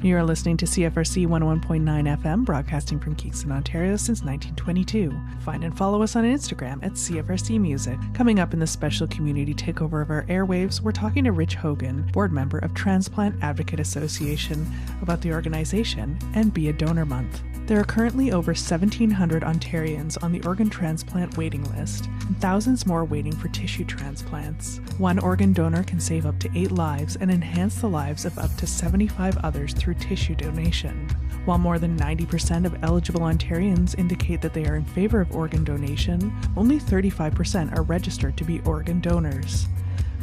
You are listening to CFRC 101.9 FM, broadcasting from Kingston, Ontario since 1922. Find and follow us on Instagram at CFRC Music. Coming up in the special community takeover of our airwaves, we're talking to Rich Hogan, board member of Transplant Advocate Association, about the organization and BeADonor Month. There are currently over 1,700 Ontarians on the organ transplant waiting list, and thousands more waiting for tissue transplants. One organ donor can save up to 8 lives and enhance the lives of up to 75 others through tissue donation. While more than 90% of eligible Ontarians indicate that they are in favor of organ donation, only 35% are registered to be organ donors.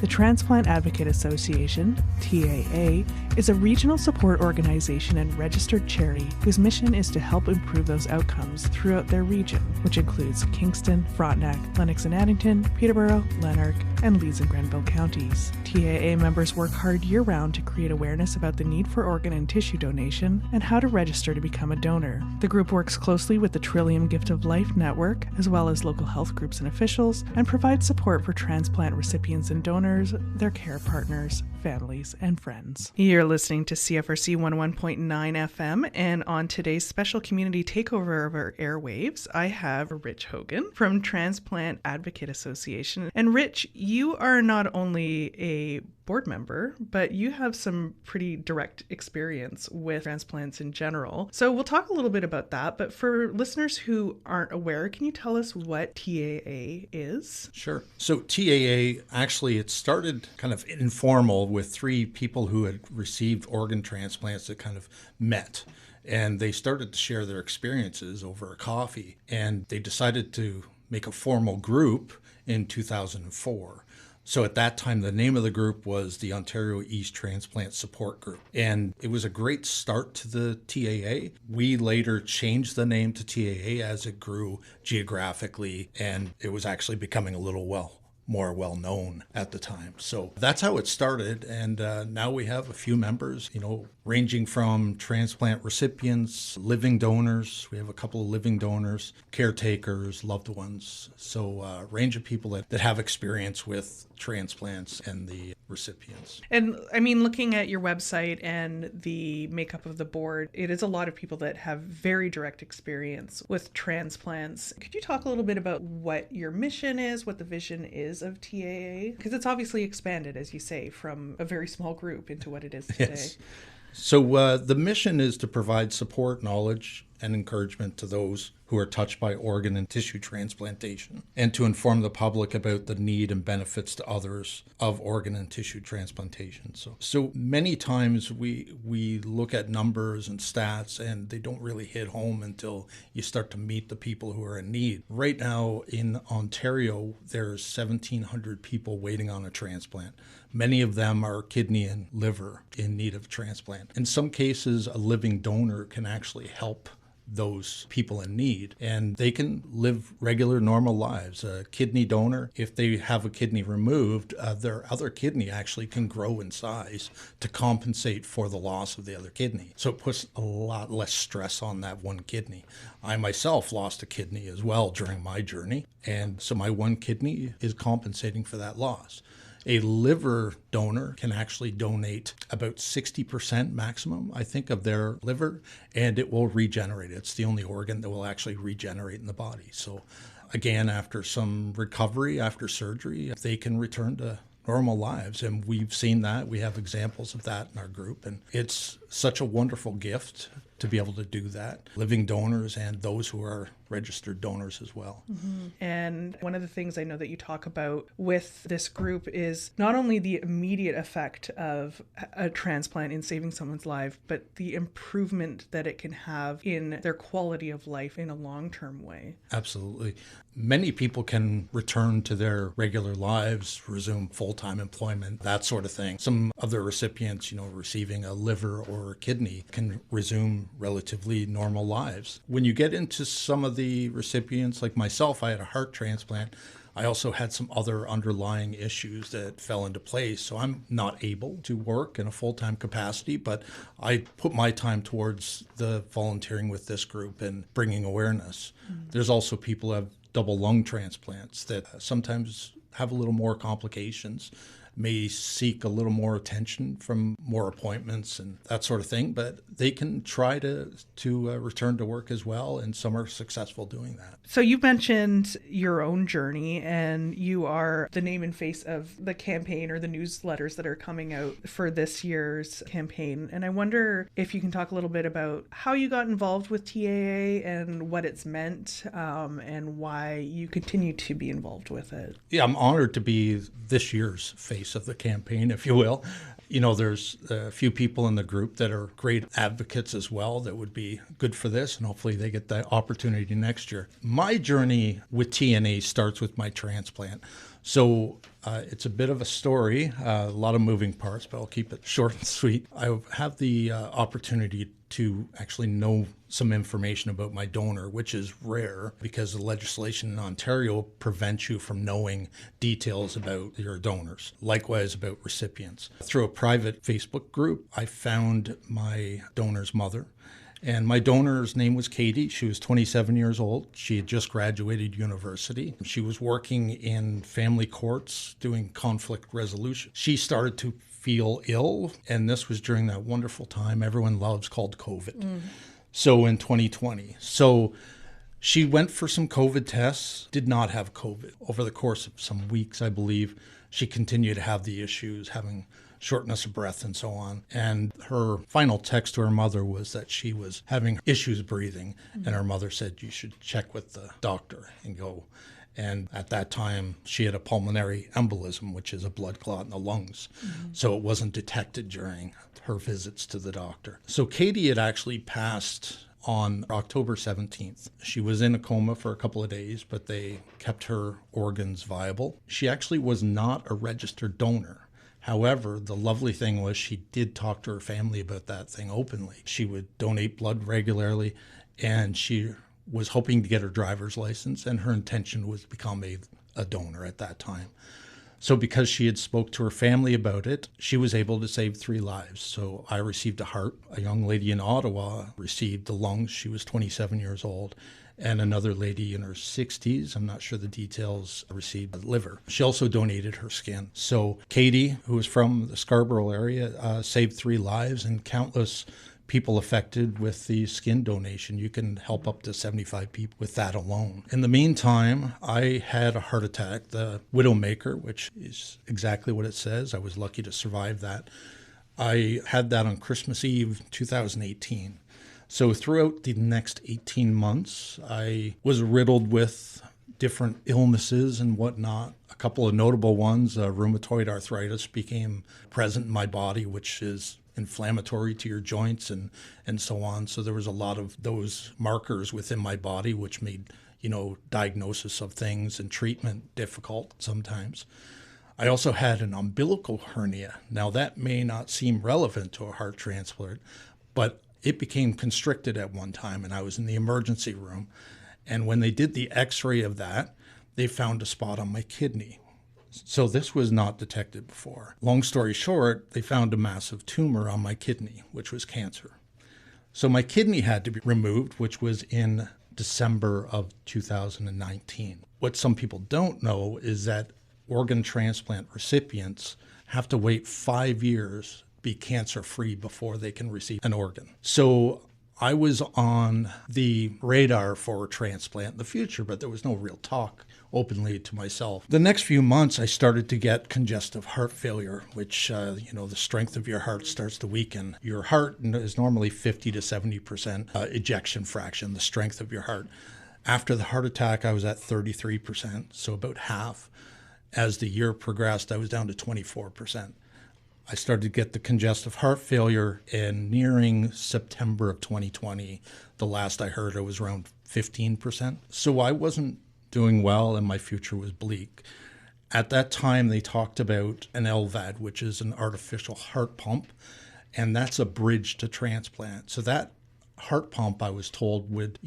The Transplant Advocate Association, TAA, is a regional support organization and registered charity whose mission is to help improve those outcomes throughout their region, which includes Kingston, Frontenac, Lennox and Addington, Peterborough, Lanark, and Leeds and Grenville counties. TAA members work hard year-round to create awareness about the need for organ and tissue donation and how to register to become a donor. The group works closely with the Trillium Gift of Life Network, as well as local health groups and officials, and provides support for transplant recipients and donors, their care partners, families, and friends. You're listening to CFRC 101.9 FM, and on today's special community takeover of our airwaves, I have Rich Hogan from Transplant Advocate Association. And Rich, you are not only a board member, but you have some pretty direct experience with transplants in general. So we'll talk a little bit about that, but for listeners who aren't aware, can you tell us what TAA is? Sure. So TAA, actually, it started kind of informal with 3 people who had received organ transplants that kind of met. And they started to share their experiences over a coffee. And they decided to make a formal group in 2004. So at that time, the name of the group was the Ontario East Transplant Support Group. And it was a great start to the TAA. We later changed the name to TAA as it grew geographically, and it was actually becoming a little more well-known at the time. So that's how it started. And now we have a few members, ranging from transplant recipients, living donors. We have a couple of living donors, caretakers, loved ones. So a range of people that have experience with transplants and the recipients. And I mean, looking at your website and the makeup of the board, it is a lot of people that have very direct experience with transplants. Could you talk a little bit about what your mission is, what the vision is of TAA? Because it's obviously expanded, as you say, from a very small group into what it is today. Yes. So the mission is to provide support, knowledge, and encouragement to those who are touched by organ and tissue transplantation, and to inform the public about the need and benefits to others of organ and tissue transplantation. So many times we look at numbers and stats, and they don't really hit home until you start to meet the people who are in need. Right now in Ontario, there's 1,700 people waiting on a transplant. Many of them are kidney and liver in need of transplant. In some cases, a living donor can actually help those people in need, and they can live regular, normal lives. A kidney donor, if they have a kidney removed, their other kidney actually can grow in size to compensate for the loss of the other kidney. So it puts a lot less stress on that one kidney. I myself lost a kidney as well during my journey, and so my one kidney is compensating for that loss. A liver donor can actually donate about 60% maximum, I think, of their liver, and it will regenerate. It's the only organ that will actually regenerate in the body. So again, after some recovery, after surgery, they can return to normal lives. And we've seen that. We have examples of that in our group. And it's such a wonderful gift to be able to do that. Living donors and those who are registered donors as well. Mm-hmm. And one of the things I know that you talk about with this group is not only the immediate effect of a transplant in saving someone's life, but the improvement that it can have in their quality of life in a long-term way. Absolutely. Many people can return to their regular lives, resume full-time employment, that sort of thing. Some of the recipients, receiving a liver or a kidney can resume relatively normal lives. When you get into some of the recipients, like myself, I had a heart transplant. I also had some other underlying issues that fell into place. So I'm not able to work in a full-time capacity, but I put my time towards the volunteering with this group and bringing awareness. Mm-hmm. There's also people who have double lung transplants that sometimes have a little more complications. may seek a little more attention from more appointments and that sort of thing, but they can try to return to work as well, and some are successful doing that. So you mentioned your own journey, and you are the name and face of the campaign or the newsletters that are coming out for this year's campaign. And I wonder if you can talk a little bit about how you got involved with TAA and what it's meant, and why you continue to be involved with it. Yeah, I'm honored to be this year's face of the campaign, if you will. You know, there's a few people in the group that are great advocates as well that would be good for this, and hopefully they get that opportunity next year. My journey with TNA starts with my transplant. So it's a bit of a story, a lot of moving parts, but I'll keep it short and sweet. I have the opportunity to actually know some information about my donor, which is rare because the legislation in Ontario prevents you from knowing details about your donors. Likewise about recipients. Through a private Facebook group, I found my donor's mother. And my donor's name was Katie. She was 27 years old. She had just graduated university. She was working in family courts doing conflict resolution. She started to feel ill, and this was during that wonderful time everyone loves called COVID. So in 2020. So she went for some COVID tests, did not have COVID. Over the course of some weeks, I believe, she continued to have the issues, having shortness of breath and so on. And her final text to her mother was that she was having issues breathing. And her mother said, you should check with the doctor and go. And at that time, she had a pulmonary embolism, which is a blood clot in the lungs. So it wasn't detected during her visits to the doctor. So Katie had actually passed on October 17th. She was in a coma for a couple of days, but they kept her organs viable. She actually was not a registered donor. However, the lovely thing was she did talk to her family about that thing openly. She would donate blood regularly, and she was hoping to get her driver's license, and her intention was to become a donor at that time. So because she had spoke to her family about it, she was able to save 3 lives. So I received a heart. A young lady in Ottawa received the lungs. She was 27 years old. And another lady in her 60s, I'm not sure the details, received a liver. She also donated her skin. So Katie, who was from the Scarborough area, saved 3 lives, and countless people affected with the skin donation. You can help up to 75 people with that alone. In the meantime, I had a heart attack, the Widowmaker, which is exactly what it says. I was lucky to survive that. I had that on Christmas Eve 2018. So throughout the next 18 months, I was riddled with different illnesses and whatnot. A couple of notable ones, rheumatoid arthritis became present in my body, which is inflammatory to your joints and so on. So there was a lot of those markers within my body, which made, diagnosis of things and treatment difficult sometimes. I also had an umbilical hernia. Now that may not seem relevant to a heart transplant, but it became constricted at one time, and I was in the emergency room. And when they did the x-ray of that, they found a spot on my kidney. So this was not detected before. Long story short, they found a massive tumor on my kidney, which was cancer. So my kidney had to be removed, which was in December of 2019. What some people don't know is that organ transplant recipients have to wait 5 years be cancer-free before they can receive an organ. So I was on the radar for transplant in the future, but there was no real talk openly to myself. The next few months, I started to get congestive heart failure, which, the strength of your heart starts to weaken. Your heart is normally 50 to 70% ejection fraction, the strength of your heart. After the heart attack, I was at 33%, so about half. As the year progressed, I was down to 24%. I started to get the congestive heart failure, and nearing September of 2020, the last I heard, it was around 15%. So I wasn't doing well, and my future was bleak. At that time, they talked about an LVAD, which is an artificial heart pump, and that's a bridge to transplant. So that heart pump, I was told, would,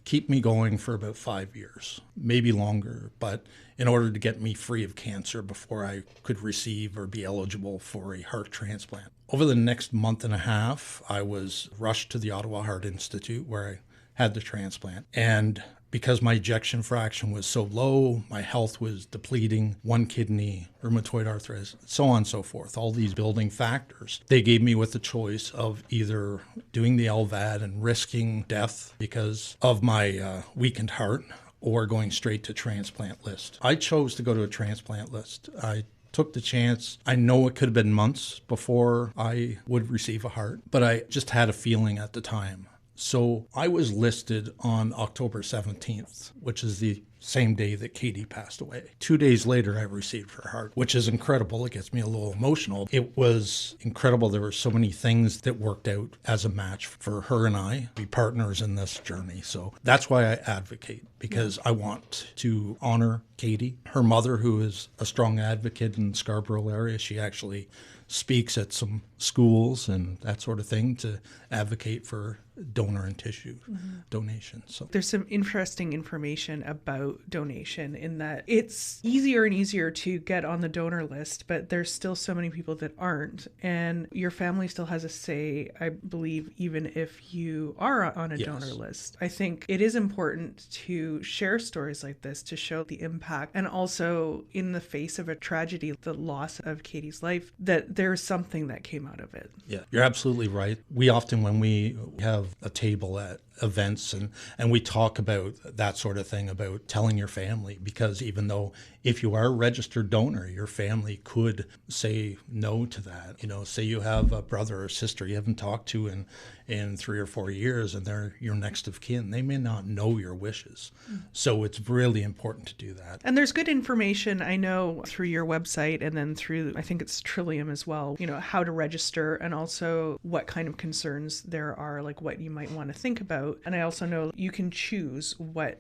keep me going for about 5 years, maybe longer, but in order to get me free of cancer before I could receive or be eligible for a heart transplant. Over the next month and a half, I was rushed to the Ottawa Heart Institute where I had the transplant. And because my ejection fraction was so low, my health was depleting, one kidney, rheumatoid arthritis, so on and so forth, all these building factors. They gave me with the choice of either doing the LVAD and risking death because of my weakened heart, or going straight to transplant list. I chose to go to a transplant list. I took the chance. I know it could have been months before I would receive a heart, but I just had a feeling at the time. So I was listed on October 17th, which is the same day that Katie passed away. 2 days later, I received her heart, which is incredible. It gets me a little emotional. It was incredible. There were so many things that worked out as a match for her and I, be partners in this journey. So that's why I advocate, because I want to honor Katie, her mother, who is a strong advocate in the Scarborough area. She actually speaks at some schools and that sort of thing to advocate for donor and tissue donation. So there's some interesting information about donation in that it's easier and easier to get on the donor list, but there's still so many people that aren't. And your family still has a say, I believe, even if you are on a donor list. I think it is important to share stories like this to show the impact, and also in the face of a tragedy, the loss of Katie's life, that there's something that came out of it. Yeah, you're absolutely right. We often, when we have a table at events and we talk about that sort of thing, about telling your family, because even though if you are a registered donor, your family could say no to that. You know, say you have a brother or sister you haven't talked to in 3 or 4 years and they're your next of kin. They may not know your wishes. So it's really important to do that. And there's good information, I know, through your website and then through, I think it's Trillium as well, you know, how to register and also what kind of concerns there are, like what you might want to think about. And I also know you can choose what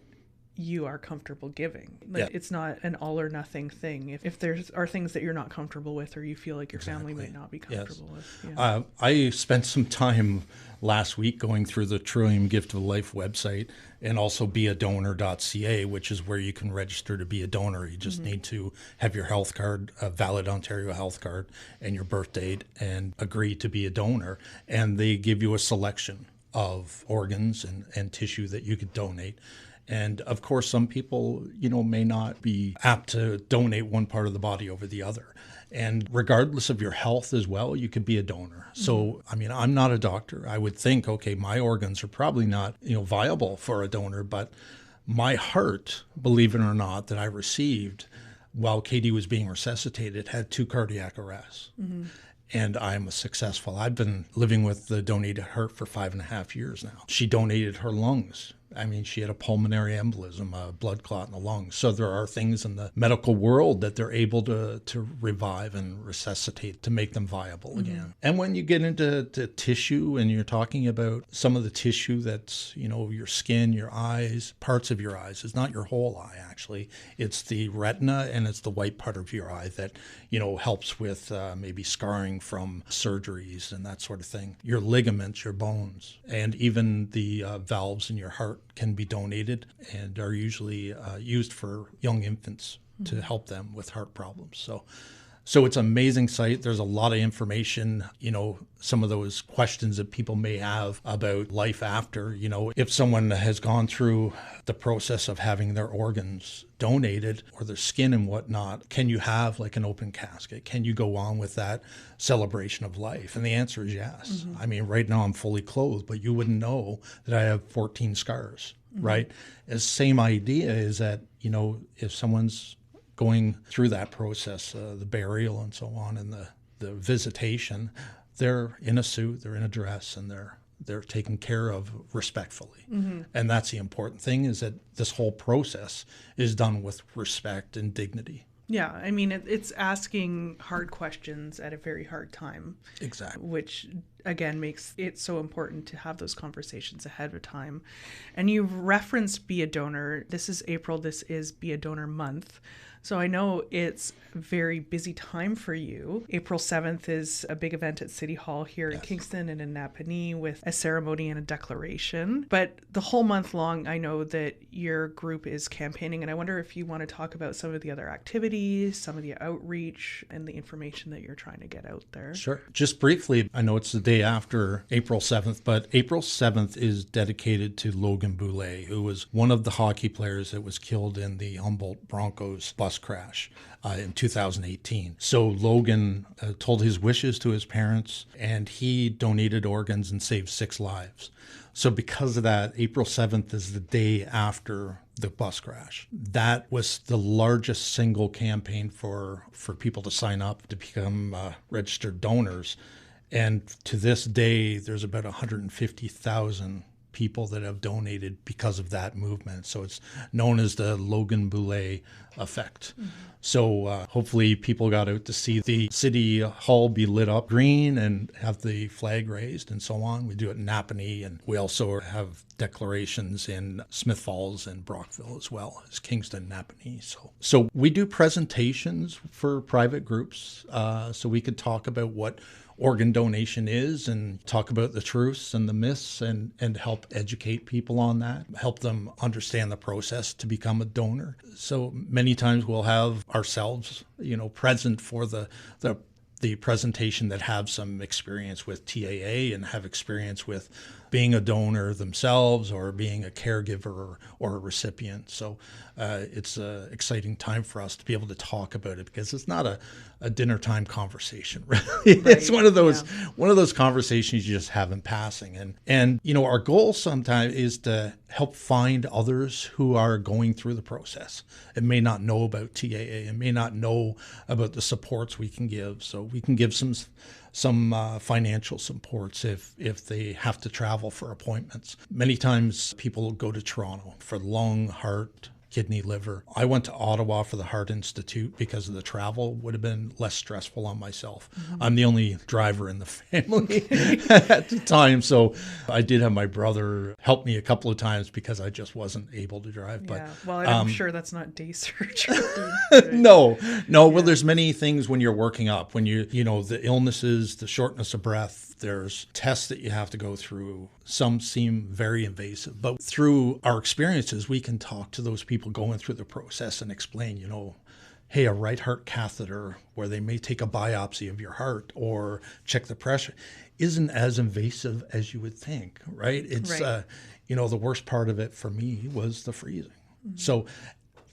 you are comfortable giving. Like it's not an all or nothing thing. If there are things that you're not comfortable with, or you feel like your family might not be comfortable with. Yeah. I spent some time last week going through the Trillium Gift of Life website and also BeADonor.ca, which is where you can register to be a donor. You just need to have your health card, a valid Ontario health card, and your birth date, and agree to be a donor. And they give you a selection of organs and tissue that you could donate. And of course, some people, you know, may not be apt to donate one part of the body over the other. And regardless of your health as well, you could be a donor. So, I mean, I'm not a doctor. I would think, okay, my organs are probably not, you know, viable for a donor, but my heart, believe it or not, that I received while Katie was being resuscitated had 2 cardiac arrests. And I'm successful. I've been living with the donated heart for 5.5 years now. She donated her lungs. I mean, she had a pulmonary embolism, a blood clot in the lungs. So there are things in the medical world that they're able to revive and resuscitate to make them viable again. And when you get into tissue and you're talking about some of the tissue that's, you know, your skin, your eyes, parts of your eyes, it's not your whole eye, actually. It's the retina and it's the white part of your eye that, you know, helps with maybe scarring from surgeries and that sort of thing. Your ligaments, your bones, and even the valves in your heart can be donated and are usually used for young infants to help them with heart problems. So it's an amazing site. There's a lot of information, you know, some of those questions that people may have about life after, you know, if someone has gone through the process of having their organs donated or their skin and whatnot, can you have like an open casket? Can you go on with that celebration of life? And the answer is yes. I mean, right now I'm fully clothed, but you wouldn't know that I have 14 scars, right? The same idea is that, you know, if someone's going through that process, the burial and so on, and the visitation, they're in a suit, they're in a dress, and they're taken care of respectfully. And that's the important thing, is that this whole process is done with respect and dignity. Yeah, I mean, it's asking hard questions at a very hard time. Exactly. Which, again, makes it so important to have those conversations ahead of time. And you've referenced Be a Donor. This is April. This is BeADonor Month. So I know it's a very busy time for you. April 7th is a big event at City Hall here in Kingston and in Napanee with a ceremony and a declaration. But the whole month long, I know that your group is campaigning, and I wonder if you want to talk about some of the other activities, some of the outreach, and the information that you're trying to get out there. Sure. Just briefly, I know it's the day day after April 7th, but April 7th is dedicated to Logan Boulay, who was one of the hockey players that was killed in the Humboldt Broncos bus crash in 2018. So Logan told his wishes to his parents, and he donated organs and saved 6 lives. So because of that, April 7th is the day after the bus crash. That was the largest single campaign for people to sign up to become registered donors. And to this day, there's about 150,000 people that have donated because of that movement. So it's known as the Logan Boulay effect. Mm-hmm. So hopefully people got out to see the city hall be lit up green and have the flag raised and so on. We do it in Napanee, and we also have declarations in Smith Falls and Brockville as well as Kingston, Napanee. So we do presentations for private groups so we could talk about what organ donation is and talk about the truths and the myths and help educate people on that, help them understand the process to become a donor. So many times we'll have ourselves, present for the presentation that have some experience with TAA and have experience with being a donor themselves or being a caregiver or a recipient. So it's an exciting time for us to be able to talk about it, because it's not a dinner time conversation. Right? It's one of those conversations you just have in passing. And our goal sometimes is to help find others who are going through the process and may not know about TAA and may not know about the supports we can give. So we can give some financial supports if they have to travel for appointments. Many times people go to Toronto for lung, heart, kidney, liver. I went to Ottawa for the Heart Institute because of the travel would have been less stressful on myself. Mm-hmm. I'm the only driver in the family at the time. So I did have my brother help me a couple of times because I just wasn't able to drive. Yeah. Well, I'm sure that's not day surgery. No. Yeah. Well, there's many things when you're working up, when the illnesses, the shortness of breath, there's tests that you have to go through. Some seem very invasive, but through our experiences, we can talk to those people going through the process and explain, hey, a right heart catheter where they may take a biopsy of your heart or check the pressure isn't as invasive as you would think, right? It's, right. The worst part of it for me was the freezing. Mm-hmm. So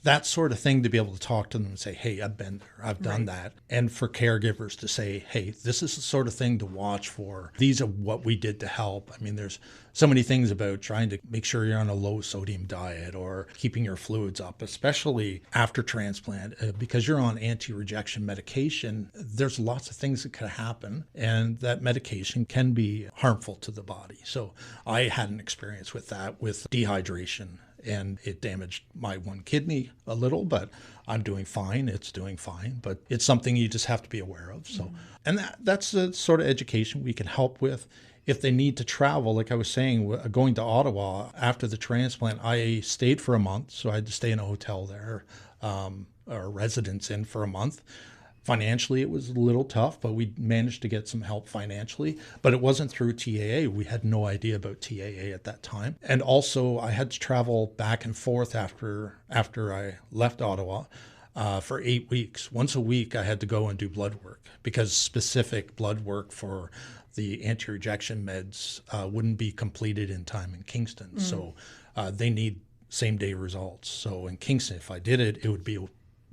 that sort of thing, to be able to talk to them and say, hey, I've been there, I've done that. And for caregivers to say, hey, this is the sort of thing to watch for. These are what we did to help. I mean, there's so many things about trying to make sure you're on a low sodium diet or keeping your fluids up, especially after transplant, because you're on anti-rejection medication. There's lots of things that could happen, and that medication can be harmful to the body. So I had an experience with that, with dehydration. And it damaged my one kidney a little, but I'm doing fine. It's doing fine, but it's something you just have to be aware of. So, and that's the sort of education we can help with. If they need to travel, like I was saying, going to Ottawa after the transplant, I stayed for a month. So I had to stay in a hotel there, or residence in for a month. Financially, it was a little tough, but we managed to get some help financially. But it wasn't through TAA. We had no idea about TAA at that time. And also, I had to travel back and forth after I left Ottawa for 8 weeks. Once a week, I had to go and do blood work, because specific blood work for the anti-rejection meds wouldn't be completed in time in Kingston. Mm. So they need same-day results. So in Kingston, if I did it, it would be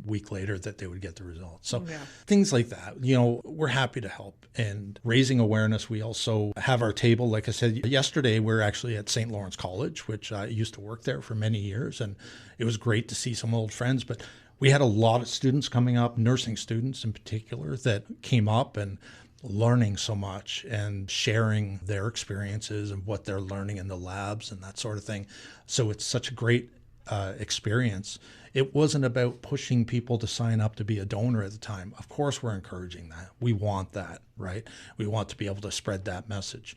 week later that they would get the results. So things like that, we're happy to help and raising awareness. We also have our table. Like I said, yesterday, we're actually at St. Lawrence College, which I used to work there for many years. And it was great to see some old friends, but we had a lot of students coming up, nursing students in particular, that came up and learning so much and sharing their experiences and what they're learning in the labs and that sort of thing. So it's such a great experience. It wasn't about pushing people to sign up to be a donor at the time. Of course, we're encouraging that. We want that, right? We want to be able to spread that message.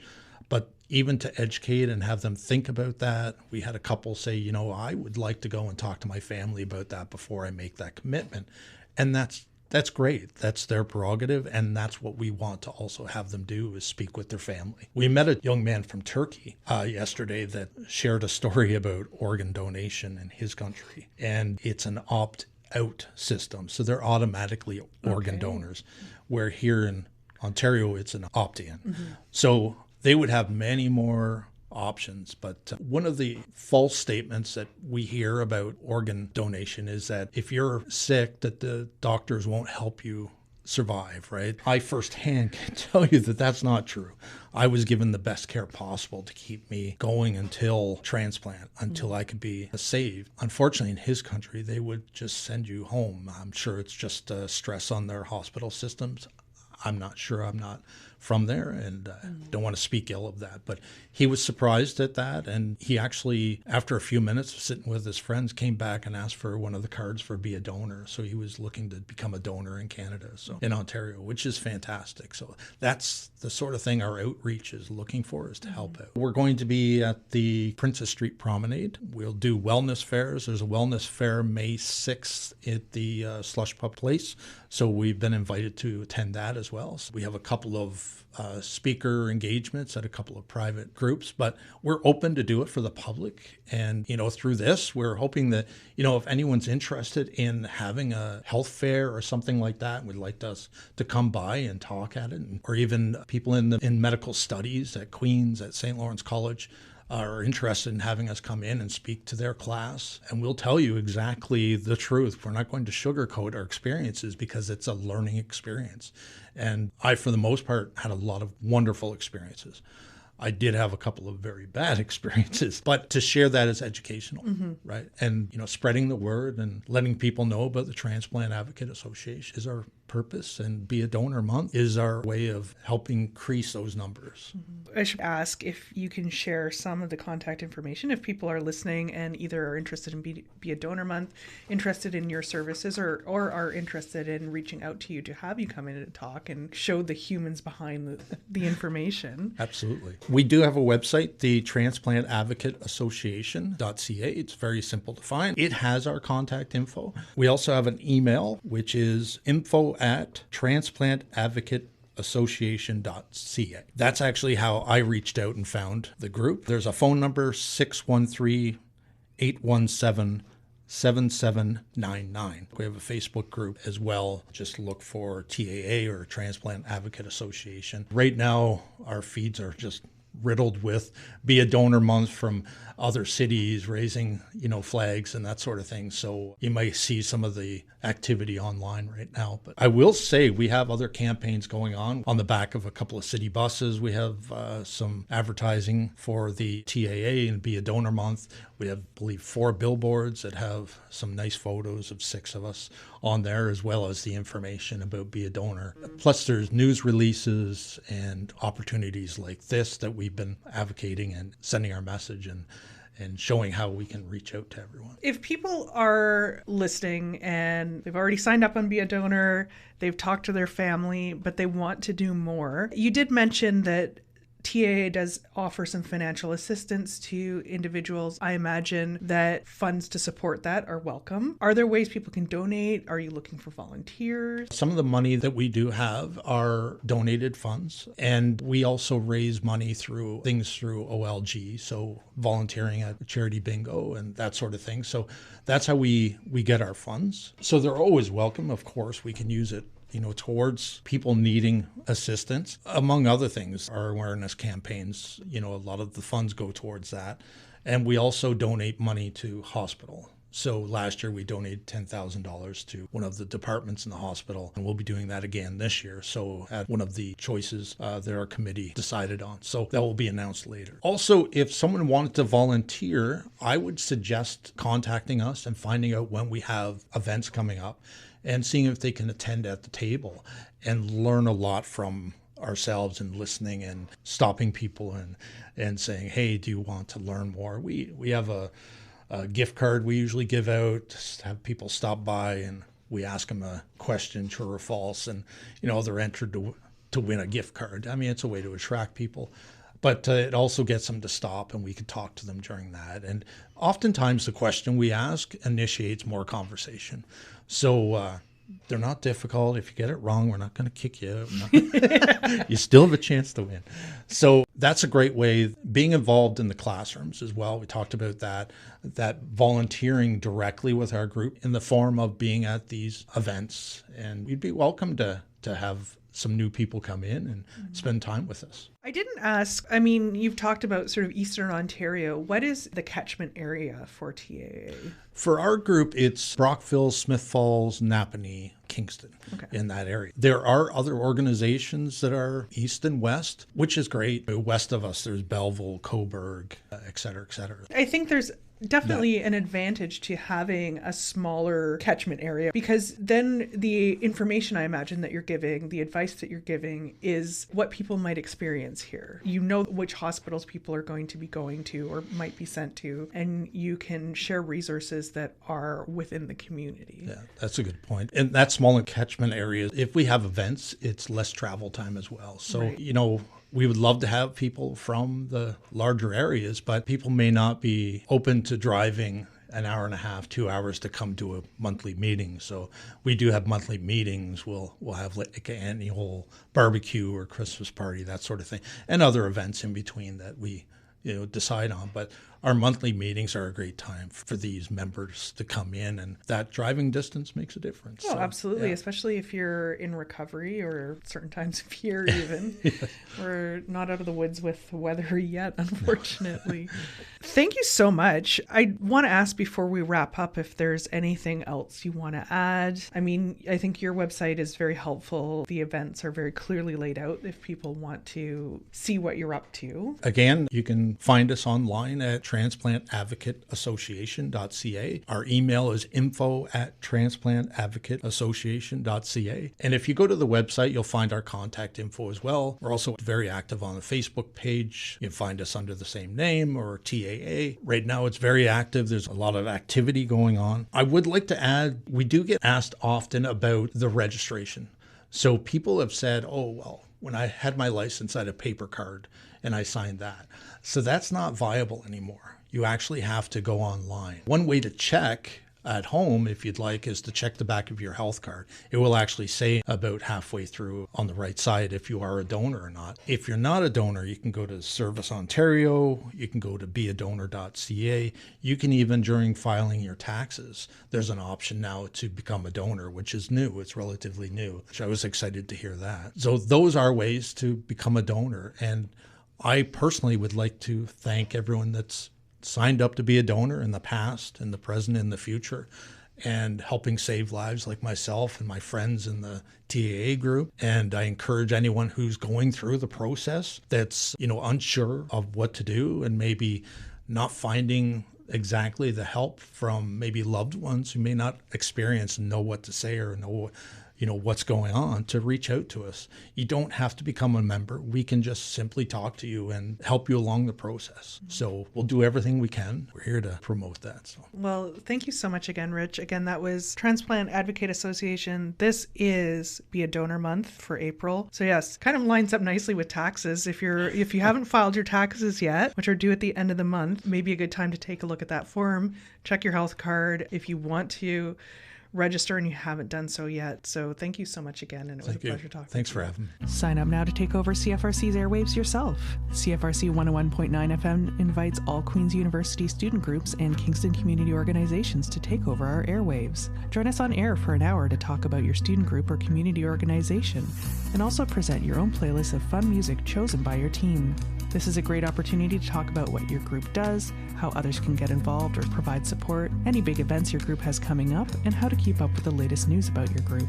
But even to educate and have them think about that, we had a couple say, I would like to go and talk to my family about that before I make that commitment. And that's great. That's their prerogative, and that's what we want to also have them do, is speak with their family. We met a young man from Turkey yesterday that shared a story about organ donation in his country, and it's an opt-out system, so they're automatically organ donors, where here in Ontario, it's an opt-in. So they would have many more options. But one of the false statements that we hear about organ donation is that if you're sick, that the doctors won't help you survive, right? I firsthand can tell you that that's not true. I was given the best care possible to keep me going until transplant, until I could be saved. Unfortunately, in his country, they would just send you home. I'm sure it's just stress on their hospital systems. I'm not sure. I'm not from there and don't want to speak ill of that. But he was surprised at that. And he actually, after a few minutes of sitting with his friends, came back and asked for one of the cards for BeADonor. So he was looking to become a donor in Canada, so in Ontario, which is fantastic. So that's the sort of thing our outreach is looking for, is to help out. We're going to be at the Princess Street Promenade. We'll do wellness fairs. There's a wellness fair May 6th at the Slush Pup Place. So we've been invited to attend that as well. So we have a couple of speaker engagements at a couple of private groups, but we're open to do it for the public. And, through this, we're hoping that, if anyone's interested in having a health fair or something like that, would like us to come by and talk at it, or even people in medical studies at Queen's, at St. Lawrence College, are interested in having us come in and speak to their class. And we'll tell you exactly the truth. We're not going to sugarcoat our experiences because it's a learning experience. And I, for the most part, had a lot of wonderful experiences. I did have a couple of very bad experiences, but to share that as educational, right? And, spreading the word and letting people know about the Transplant Advocate Association is our purpose, and BeADonor Month is our way of helping increase those numbers. I should ask if you can share some of the contact information if people are listening and either are interested in BeADonor Month, interested in your services, or are interested in reaching out to you to have you come in and talk and show the humans behind the information. Absolutely. We do have a website, the Transplant Advocate Association.ca. It's very simple to find. It has our contact info. We also have an email, which is info@transplantassociation.ca. That's actually how I reached out and found the group. There's a phone number, 613-817-7799. We have a Facebook group as well. Just look for TAA or Transplant Advocate Association. Right now, our feeds are just riddled with BeADonor Month from other cities raising, flags and that sort of thing. So you might see some of the activity online right now. But I will say we have other campaigns going on the back of a couple of city buses. We have some advertising for the TAA and BeADonor Month. We have, I believe, 4 billboards that have some nice photos of 6 of us on there, as well as the information about BeADonor. Plus, there's news releases and opportunities like this that we've been advocating and sending our message and showing how we can reach out to everyone. If people are listening and they've already signed up on BeADonor, they've talked to their family, but they want to do more, you did mention that TAA does offer some financial assistance to individuals. I imagine that funds to support that are welcome. Are there ways people can donate? Are you looking for volunteers? Some of the money that we do have are donated funds, and we also raise money through OLG, so volunteering at charity bingo and that sort of thing. So that's how we get our funds. So they're always welcome. Of course, we can use it towards people needing assistance. Among other things, our awareness campaigns, a lot of the funds go towards that. And we also donate money to hospital. So last year we donated $10,000 to one of the departments in the hospital, and we'll be doing that again this year. So at one of the choices that our committee decided on. So that will be announced later. Also, if someone wanted to volunteer, I would suggest contacting us and finding out when we have events coming up, and seeing if they can attend at the table and learn a lot from ourselves and listening and stopping people and saying, hey, do you want to learn more? We have a gift card we usually give out, have people stop by and we ask them a question, true or false, and they're entered to win a gift card. I mean, it's a way to attract people. But it also gets them to stop, and we can talk to them during that. And oftentimes the question we ask initiates more conversation. So they're not difficult. If you get it wrong, we're not going to kick you out. You still have a chance to win. So that's a great way. Being involved in the classrooms as well. We talked about that volunteering directly with our group in the form of being at these events. And you'd be welcome to have some new people come in and spend time with us. I didn't ask, I mean, you've talked about sort of Eastern Ontario. What is the catchment area for TAA? For our group, it's Brockville, Smith Falls, Napanee, Kingston, in that area. There are other organizations that are east and west, which is great. West of us, there's Belleville, Cobourg, et cetera, et cetera. I think there's definitely an advantage to having a smaller catchment area, because then the information, I imagine, that you're giving, the advice that you're giving, is what people might experience here. You know which hospitals people are going to be going to or might be sent to, and you can share resources that are within the community. Yeah, that's a good point. And that smaller catchment area, if we have events, it's less travel time as well. So, we would love to have people from the larger areas, but people may not be open to driving an hour and a half, 2 hours to come to a monthly meeting. So we do have monthly meetings. We'll have like an annual barbecue or Christmas party, that sort of thing, and other events in between that we decide on. But our monthly meetings are a great time for these members to come in, and that driving distance makes a difference. Oh, so, absolutely, yeah. Especially if you're in recovery or certain times of year even. We're not out of the woods with the weather yet, unfortunately. Thank you so much. I want to ask before we wrap up if there's anything else you want to add. I mean, I think your website is very helpful. The events are very clearly laid out if people want to see what you're up to. Again, you can find us online at Transplant Advocate Association.ca. Our email is info@transplantadvocateassociation.ca. And if you go to the website, you'll find our contact info as well. We're also very active on the Facebook page. You can find us under the same name or TAA. Right now, it's very active. There's a lot of activity going on. I would like to add, we do get asked often about the registration. So people have said, oh, well, when I had my license, I had a paper card and I signed that. So that's not viable anymore. You actually have to go online. One way to check at home, if you'd like, is to check the back of your health card. It will actually say about halfway through on the right side if you are a donor or not. If you're not a donor, you can go to Service Ontario, you can go to BeADonor.ca. You can even, during filing your taxes, there's an option now to become a donor, which is new. It's relatively new, which I was excited to hear that. So those are ways to become a donor. And I personally would like to thank everyone that's signed up to be a donor in the past, in the present, in the future, and helping save lives like myself and my friends in the TAA group. And I encourage anyone who's going through the process that's, unsure of what to do and maybe not finding exactly the help from maybe loved ones who may not experience and know what to say or know what's going on, to reach out to us. You don't have to become a member. We can just simply talk to you and help you along the process. So we'll do everything we can. We're here to promote that. So. Well, thank you so much again, Rich. Again, that was Transplant Advocate Association. This is BeADonor Month for April. So yes, kind of lines up nicely with taxes. If you haven't filed your taxes yet, which are due at the end of the month, maybe a good time to take a look at that form, check your health card if you want to register and you haven't done so yet. So thank you so much again, and it was a pleasure talking. Thanks for having me. Sign up now to take over CFRC's airwaves yourself. CFRC 101.9 FM invites all Queen's University student groups and Kingston community organizations to take over our airwaves. Join us on air for an hour to talk about your student group or community organization, and also present your own playlist of fun music chosen by your team. This is a great opportunity to talk about what your group does, how others can get involved or provide support, any big events your group has coming up, and how to keep up with the latest news about your group.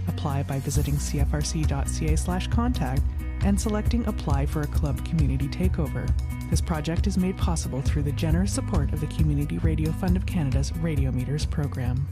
Apply by visiting cfrc.ca/contact and selecting Apply for a Club Community Takeover. This project is made possible through the generous support of the Community Radio Fund of Canada's Radiometres program.